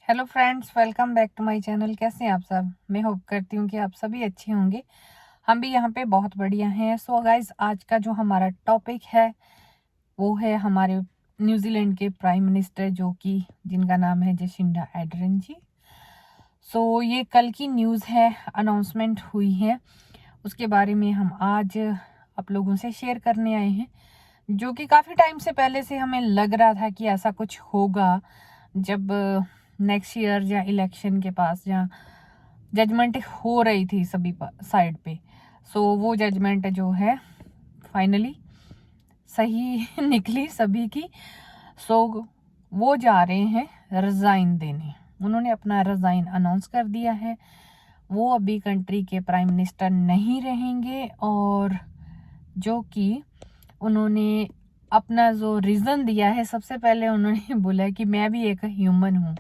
Hello friends, welcome back to my channel. कैसे हैं आप सब? मैं होप करती हूँ कि आप सभी अच्छे होंगे। हम भी यहाँ पे बहुत बढ़िया हैं। सो गाइस, आज का जो हमारा टॉपिक है वो है हमारे न्यूजीलैंड के प्राइम मिनिस्टर, जो कि जिनका नाम है जसिंडा आर्डर्न जी। सो ये कल की न्यूज़ है, अनाउंसमेंट हुई है, उसके बारे में हम आज आप लोगों से शेयर करने आए हैं। जो कि काफ़ी टाइम से पहले से हमें लग रहा था कि ऐसा कुछ होगा, जब नेक्स्ट ईयर या इलेक्शन के पास या जजमेंट हो रही थी सभी साइड पे। सो वो जजमेंट जो है फाइनली सही निकली सभी की। सो वो जा रहे हैं रिज़ाइन देने। उन्होंने अपना रिज़ाइन अनाउंस कर दिया है। वो अभी कंट्री के प्राइम मिनिस्टर नहीं रहेंगे, और जो कि उन्होंने अपना जो रीज़न दिया है, सबसे पहले उन्होंने बोला कि मैं भी एक ह्यूमन हूँ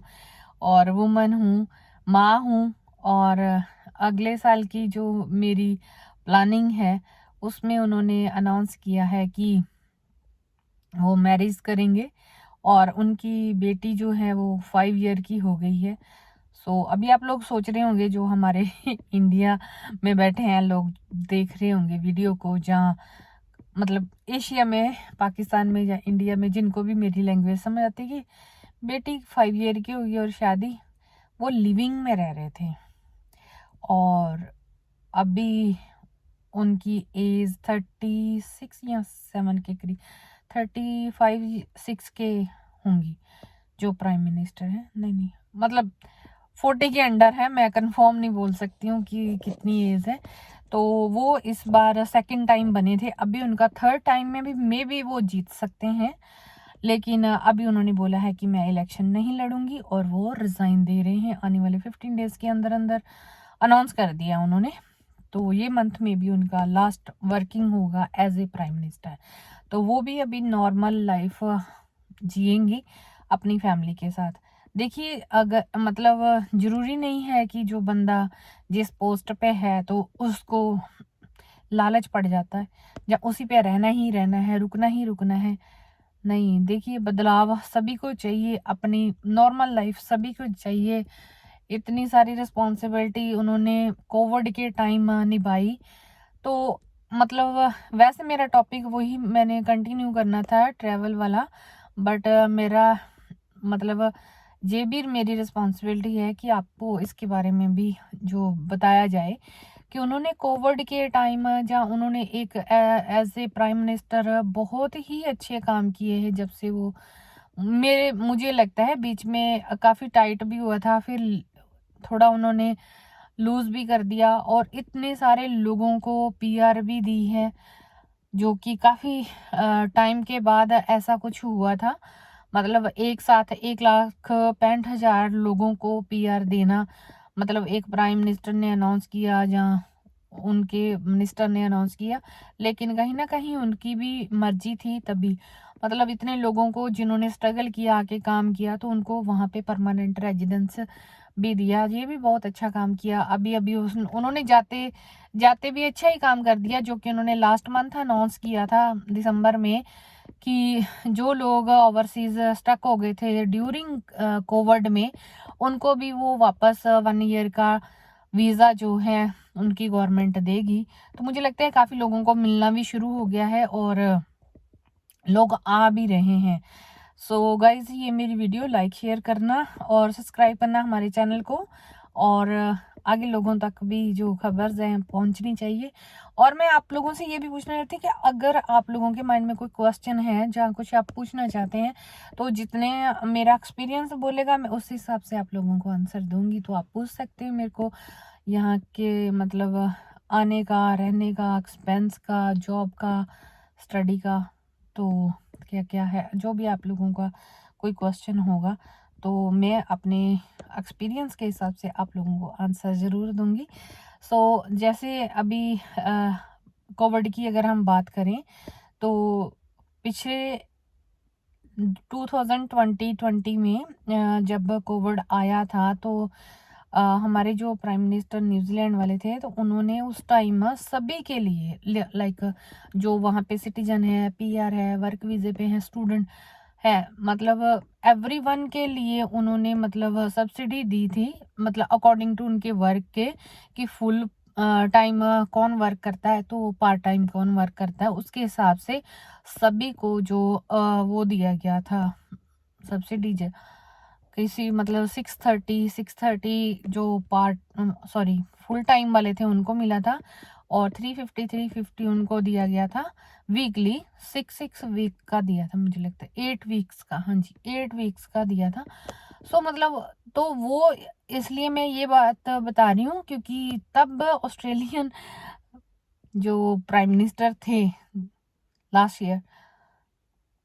और वुमन हूँ, माँ हूँ, और अगले साल की जो मेरी प्लानिंग है उसमें उन्होंने अनाउंस किया है कि वो मैरिज करेंगे, और उनकी बेटी जो है वो 5 ईयर की हो गई है। सो अभी आप लोग सोच रहे होंगे, जो हमारे इंडिया में बैठे हैं लोग देख रहे होंगे वीडियो को, जहाँ मतलब एशिया में, पाकिस्तान में या इंडिया में, जिनको भी मेरी लैंग्वेज समझ आती है कि बेटी 5 ईयर की हुई और शादी, वो लिविंग में रह रहे थे, और अभी उनकी एज 36 या 7 के करीब, 35-6 के होंगी जो प्राइम मिनिस्टर है। नहीं, मतलब 40 के अंडर है। मैं कंफर्म नहीं बोल सकती हूँ कि कितनी एज है। तो वो इस बार सेकंड टाइम बने थे, अभी उनका थर्ड टाइम में भी मे बी वो जीत सकते हैं, लेकिन अभी उन्होंने बोला है कि मैं इलेक्शन नहीं लड़ूंगी, और वो रिज़ाइन दे रहे हैं आने वाले 15 डेज के अंदर अंदर। अनाउंस कर दिया उन्होंने। तो ये मंथ में भी उनका लास्ट वर्किंग होगा एज ए प्राइम मिनिस्टर। तो वो भी अभी नॉर्मल लाइफ जिएंगी अपनी फैमिली के साथ। देखिए, अगर मतलब ज़रूरी नहीं है कि जो बंदा जिस पोस्ट पे है तो उसको लालच पड़ जाता है या उसी पे रहना ही रहना है, रुकना ही रुकना है। नहीं, देखिए, बदलाव सभी को चाहिए, अपनी नॉर्मल लाइफ सभी को चाहिए। इतनी सारी रिस्पॉन्सिबिलिटी उन्होंने कोविड के टाइम निभाई। तो मतलब वैसे मेरा टॉपिक वही मैंने कंटिन्यू करना था, ट्रैवल वाला, बट मेरा मतलब ये भी मेरी रिस्पॉन्सिबिलिटी है कि आपको इसके बारे में भी जो बताया जाए कि उन्होंने कोविड के टाइम जहाँ उन्होंने एक एज ए प्राइम मिनिस्टर बहुत ही अच्छे काम किए हैं। जब से वो मेरे मुझे लगता है बीच में काफ़ी टाइट भी हुआ था, फिर थोड़ा उन्होंने लूज भी कर दिया, और इतने सारे लोगों को पीआर भी दी है, जो कि काफ़ी टाइम के बाद ऐसा कुछ हुआ था। मतलब एक साथ 1,65,000 लोगों को पीआर देना, मतलब एक प्राइम मिनिस्टर ने अनाउंस किया या उनके मिनिस्टर ने अनाउंस किया, लेकिन कहीं ना कहीं उनकी भी मर्जी थी तभी। मतलब इतने लोगों को जिन्होंने स्ट्रगल किया, आके काम किया, तो उनको वहाँ पे परमानेंट रेजिडेंस भी दिया। ये भी बहुत अच्छा काम किया। अभी अभी उन्होंने जाते जाते भी अच्छा ही काम कर दिया, जो कि उन्होंने लास्ट मंथ अनाउंस किया था दिसंबर में, कि जो लोग ओवरसीज स्टक हो गए थे ड्यूरिंग कोविड में, उनको भी वो वापस 1 ईयर का वीज़ा जो है उनकी गवर्नमेंट देगी। तो मुझे लगता है काफ़ी लोगों को मिलना भी शुरू हो गया है, और लोग आ भी रहे हैं। सो गाइज, ये मेरी वीडियो लाइक शेयर करना और सब्सक्राइब करना हमारे चैनल को, और आगे लोगों तक भी जो खबर हैं पहुंचनी चाहिए। और मैं आप लोगों से ये भी पूछना चाहती हूँ कि अगर आप लोगों के माइंड में कोई क्वेश्चन है, जहाँ कुछ आप पूछना चाहते हैं, तो जितने मेरा एक्सपीरियंस बोलेगा मैं उस हिसाब से आप लोगों को आंसर दूंगी। तो आप पूछ सकते हैं मेरे को यहाँ के मतलब आने का, रहने का, एक्सपेंस का, जॉब का, स्टडी का, तो क्या क्या है, जो भी आप लोगों का कोई क्वेश्चन होगा, तो मैं अपने एक्सपीरियंस के हिसाब से आप लोगों को आंसर ज़रूर दूंगी। सो जैसे अभी कोविड की अगर हम बात करें, तो पिछले 2020 में जब कोविड आया था, तो हमारे जो प्राइम मिनिस्टर न्यूजीलैंड वाले थे, तो उन्होंने उस टाइम सभी के लिए, लाइक जो वहाँ पे सिटीजन है, पीआर है, वर्क वीज़े पे है, स्टूडेंट है, मतलब एवरीवन के लिए उन्होंने मतलब सब्सिडी दी थी, मतलब अकॉर्डिंग टू उनके वर्क के, कि फुल टाइम कौन वर्क करता है तो पार्ट टाइम कौन वर्क करता है, उसके हिसाब से सभी को जो वो दिया गया था सब्सिडी। किसी मतलब 630 जो पार्ट सॉरी फुल टाइम वाले थे उनको मिला था, और 350 उनको दिया गया था वीकली। 6 वीक का दिया था, मुझे लगता है 8 वीक्स का, हाँ जी 8 वीक्स का दिया था। सो मतलब तो वो, इसलिए मैं ये बात बता रही हूँ क्योंकि तब ऑस्ट्रेलियन जो प्राइम मिनिस्टर थे लास्ट ईयर,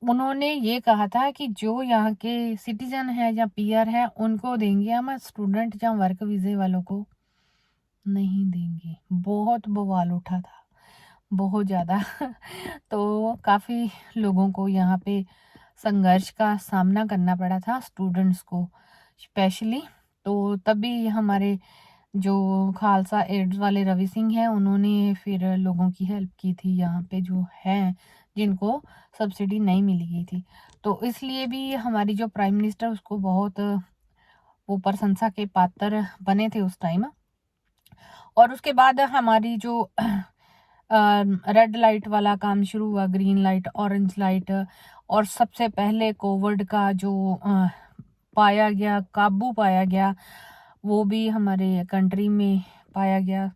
उन्होंने ये कहा था कि जो यहाँ के सिटीजन है या पीआर है उनको देंगे हम, स्टूडेंट या वर्क वीजे वालों को नहीं देंगे। बहुत बवाल उठा था, बहुत ज़्यादा तो काफ़ी लोगों को यहाँ पे संघर्ष का सामना करना पड़ा था, स्टूडेंट्स को स्पेशली। तो तभी हमारे जो खालसा एड्स वाले रवि सिंह हैं, उन्होंने फिर लोगों की हेल्प की थी यहाँ पे जो हैं जिनको सब्सिडी नहीं मिली गई थी। तो इसलिए भी हमारी जो प्राइम मिनिस्टर उसको बहुत वो प्रशंसा के पात्र बने थे उस टाइम। और उसके बाद हमारी जो रेड लाइट वाला काम शुरू हुआ, ग्रीन लाइट, ऑरेंज लाइट, और सबसे पहले कोविड का जो पाया गया, काबू पाया गया, वो भी हमारे कंट्री में पाया गया,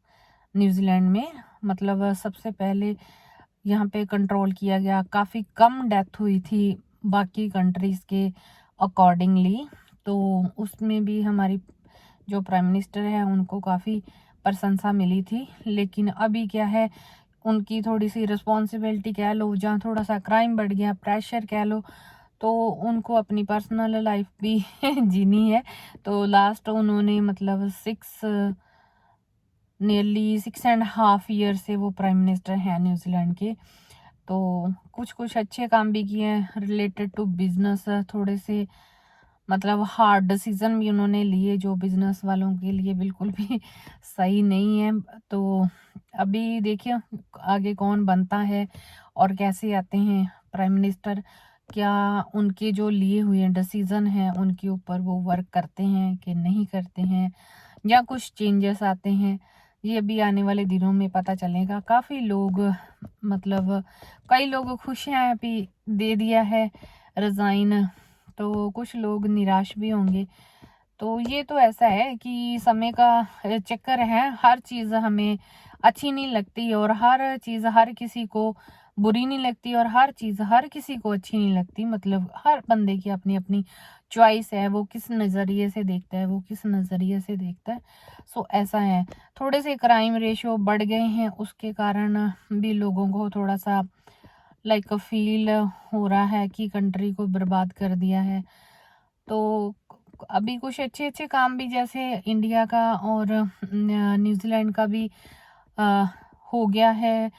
न्यूजीलैंड में। मतलब सबसे पहले यहाँ पे कंट्रोल किया गया, काफ़ी कम डेथ हुई थी बाकी कंट्रीज़ के अकॉर्डिंगली। तो उसमें भी हमारी जो प्राइम मिनिस्टर है उनको काफ़ी प्रशंसा मिली थी। लेकिन अभी क्या है, उनकी थोड़ी सी रिस्पॉन्सिबिलिटी कह लो, जहाँ थोड़ा सा क्राइम बढ़ गया, प्रेशर कह लो, तो उनको अपनी पर्सनल लाइफ भी जीनी है। तो लास्ट उन्होंने मतलब नियरली 6.5 ईयर से वो प्राइम मिनिस्टर हैं न्यूजीलैंड के। तो कुछ कुछ अच्छे काम भी किए हैं रिलेटेड टू बिजनेस, थोड़े से मतलब हार्ड डिसीजन भी उन्होंने लिए जो बिजनेस वालों के लिए बिल्कुल भी सही नहीं है। तो अभी देखिए आगे कौन बनता है और कैसे आते हैं प्राइम मिनिस्टर, क्या उनके जो लिए हुए डिसीजन हैं उनके ऊपर वो वर्क करते हैं कि नहीं करते हैं, या कुछ चेंजेस आते हैं, ये भी आने वाले दिनों में पता चलेगा। काफ़ी लोग मतलब कई लोग खुश हैं, अभी दे दिया है रिज़ाइन, तो कुछ लोग निराश भी होंगे। तो ये तो ऐसा है कि समय का चक्कर है, हर चीज़ हमें अच्छी नहीं लगती और हर चीज़ हर किसी को बुरी नहीं लगती और हर चीज़ हर किसी को अच्छी नहीं लगती। मतलब हर बंदे की अपनी अपनी चॉइस है, वो किस नज़रिए से देखता है, वो किस नज़रिए से देखता है। सो ऐसा है, थोड़े से क्राइम रेशियो बढ़ गए हैं, उसके कारण भी लोगों को थोड़ा सा लाइक फील हो रहा है कि कंट्री को बर्बाद कर दिया है। तो अभी कुछ अच्छे अच्छे काम भी जैसे इंडिया का और न्यूजीलैंड का भी अ, हो गया है,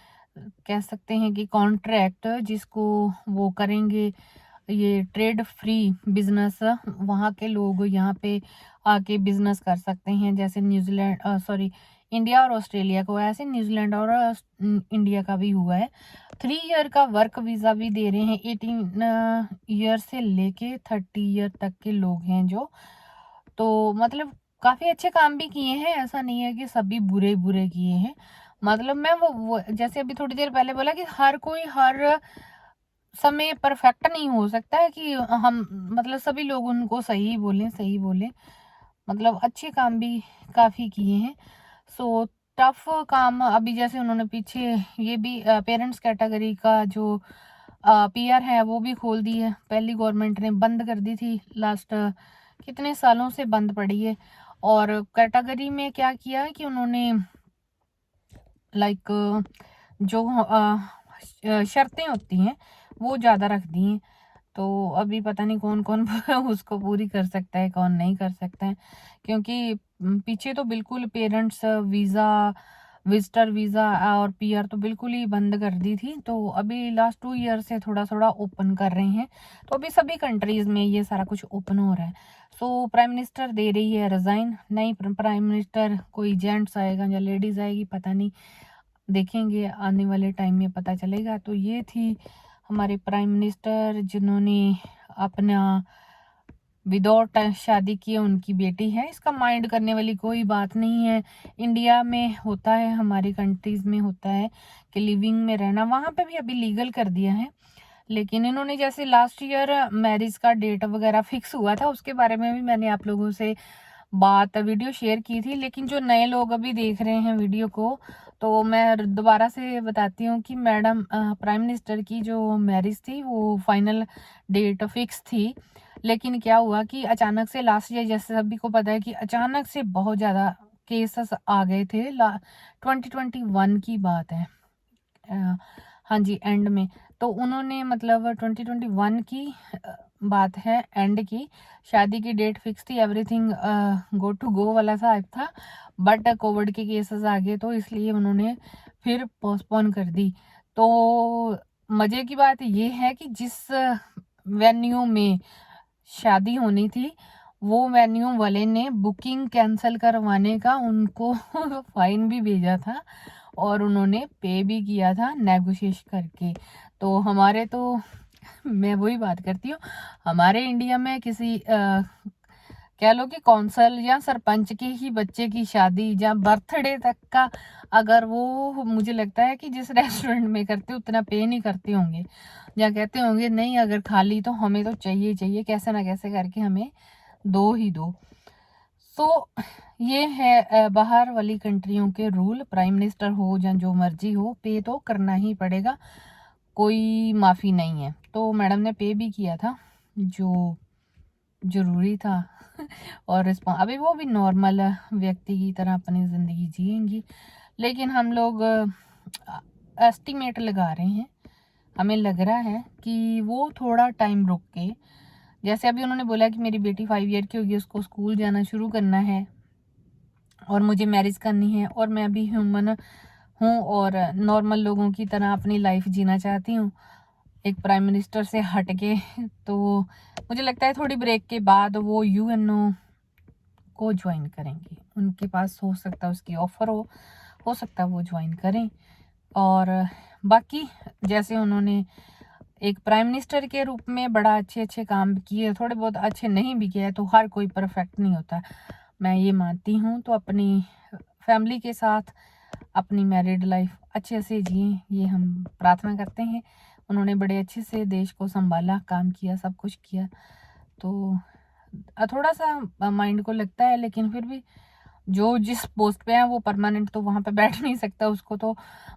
कह सकते हैं कि कॉन्ट्रैक्ट जिसको वो करेंगे, ये ट्रेड फ्री बिजनेस, वहाँ के लोग यहाँ पे आके बिजनेस कर सकते हैं। जैसे न्यूजीलैंड सॉरी इंडिया और ऑस्ट्रेलिया को, ऐसे न्यूजीलैंड और इंडिया का भी हुआ है। 3 ईयर का वर्क वीज़ा भी दे रहे हैं, 18 ईयर से लेके 30 ईयर तक के लोग हैं जो। तो मतलब काफ़ी अच्छे काम भी किए हैं, ऐसा नहीं है कि सभी बुरे बुरे किए हैं। मतलब मैं वो जैसे अभी थोड़ी देर पहले बोला कि हर कोई हर समय परफेक्ट नहीं हो सकता है कि हम मतलब सभी लोग उनको सही बोलें, सही बोलें। मतलब अच्छे काम भी काफ़ी किए हैं। सो टफ काम अभी जैसे उन्होंने पीछे ये भी पेरेंट्स कैटेगरी का जो पीआर है वो भी खोल दी है। पहली गवर्नमेंट ने बंद कर दी थी, लास्ट कितने सालों से बंद पड़ी है। और कैटेगरी में क्या किया है कि उन्होंने लाइक जो शर्तें होती हैं वो ज़्यादा रख दी हैं। तो अभी पता नहीं कौन कौन उसको पूरी कर सकता है, कौन नहीं कर सकता है। क्योंकि पीछे तो बिल्कुल पेरेंट्स वीज़ा, विजिटर वीज़ा और पीआर तो बिल्कुल ही बंद कर दी थी। तो अभी लास्ट 2 ईयर से थोड़ा थोड़ा ओपन कर रहे हैं। तो अभी सभी कंट्रीज़ में ये सारा कुछ ओपन हो रहा है। सो प्राइम मिनिस्टर दे रही है रिज़ाइन, नई प्राइम मिनिस्टर कोई जेंट्स आएगा या लेडीज़ आएगी पता नहीं, देखेंगे आने वाले टाइम में पता चलेगा। तो ये थी हमारे प्राइम मिनिस्टर जिन्होंने अपना विदाउट शादी किए उनकी बेटी है। इसका माइंड करने वाली कोई बात नहीं है। इंडिया में होता है, हमारी कंट्रीज़ में होता है कि लिविंग में रहना, वहाँ पे भी अभी लीगल कर दिया है। लेकिन इन्होंने जैसे लास्ट ईयर मैरिज का डेट वगैरह फिक्स हुआ था, उसके बारे में भी मैंने आप लोगों से वीडियो शेयर की थी। लेकिन जो नए लोग अभी देख रहे हैं वीडियो को, तो मैं दोबारा से बताती हूँ कि मैडम प्राइम मिनिस्टर की जो मैरिज थी वो फाइनल डेट फिक्स थी। लेकिन क्या हुआ कि अचानक से लास्ट ईयर, जैसे सभी को पता है कि अचानक से बहुत ज़्यादा केसेस आ गए थे। 2021 की बात है, हाँ जी, एंड में। तो उन्होंने मतलब 2021 की बात है, एंड की शादी की डेट फिक्स थी, एवरीथिंग गो टू गो वाला सा था। बट कोविड के केसेस आ गए, तो इसलिए उन्होंने फिर पोस्टपोन कर दी। तो मज़े की बात ये है कि जिस वेन्यू में शादी होनी थी, वो वेन्यू वाले ने बुकिंग कैंसिल करवाने का उनको फाइन भी भेजा था, और उन्होंने पे भी किया था नेगोशिएट करके। तो हमारे तो मैं वही बात करती हूँ, हमारे इंडिया में किसी कह लो कि कौंसल या सरपंच के ही बच्चे की शादी या बर्थडे तक का, अगर वो, मुझे लगता है कि जिस रेस्टोरेंट में करते उतना पे नहीं करते होंगे, या कहते होंगे नहीं अगर खाली तो हमें तो चाहिए चाहिए, कैसे ना कैसे करके हमें दो ही दो। सो ये है बाहर वाली कंट्रियों के रूल। प्राइम मिनिस्टर हो या जो मर्जी हो, पे तो करना ही पड़ेगा, कोई माफ़ी नहीं है। तो मैडम ने पे भी किया था जो ज़रूरी था और अभी वो भी नॉर्मल व्यक्ति की तरह अपनी ज़िंदगी जिएंगी। लेकिन हम लोग एस्टिमेट लगा रहे हैं, हमें लग रहा है कि वो थोड़ा टाइम रुक के, जैसे अभी उन्होंने बोला कि मेरी बेटी 5 ईयर की होगी, उसको स्कूल जाना शुरू करना है और मुझे मैरिज करनी है, और मैं भी ह्यूमन हूँ और नॉर्मल लोगों की तरह अपनी लाइफ जीना चाहती हूँ, एक प्राइम मिनिस्टर से हट के। तो मुझे लगता है थोड़ी ब्रेक के बाद वो यूएनओ को ज्वाइन करेंगी। उनके पास हो सकता है उसकी ऑफ़र हो सकता है वो ज्वाइन करें। और बाकी जैसे उन्होंने एक प्राइम मिनिस्टर के रूप में बड़ा अच्छे काम किए, थोड़े बहुत अच्छे नहीं भी किए, तो हर कोई परफेक्ट नहीं होता, मैं ये मानती हूँ। तो अपनी फैमिली के साथ अपनी मैरिड लाइफ अच्छे से जिए, ये हम प्रार्थना करते हैं। उन्होंने बड़े अच्छे से देश को संभाला, काम किया, सब कुछ किया। तो थोड़ा सा माइंड को लगता है, लेकिन फिर भी जो जिस पोस्ट पे है वो परमानेंट तो वहाँ पे बैठ नहीं सकता, उसको तो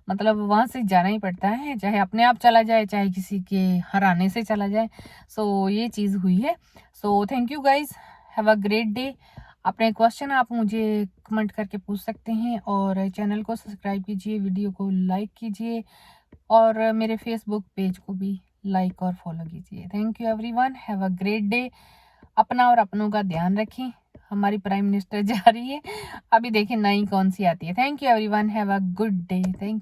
मतलब वहाँ से जाना ही पड़ता है, चाहे अपने आप चला जाए, चाहे किसी के हराने से चला जाए। सो ये चीज़ हुई है। So thank you guys, have a great day. अपने क्वेश्चन आप मुझे कमेंट करके पूछ सकते हैं, और चैनल को सब्सक्राइब कीजिए, वीडियो को लाइक कीजिए, और मेरे फेसबुक पेज को भी लाइक और फॉलो कीजिए। Thank you everyone, have a great day. अपना और अपनों का ध्यान रखें। हमारी प्राइम मिनिस्टर जा रही है, अभी देखें नई कौन सी आती है। Thank you everyone, have a good day. Thank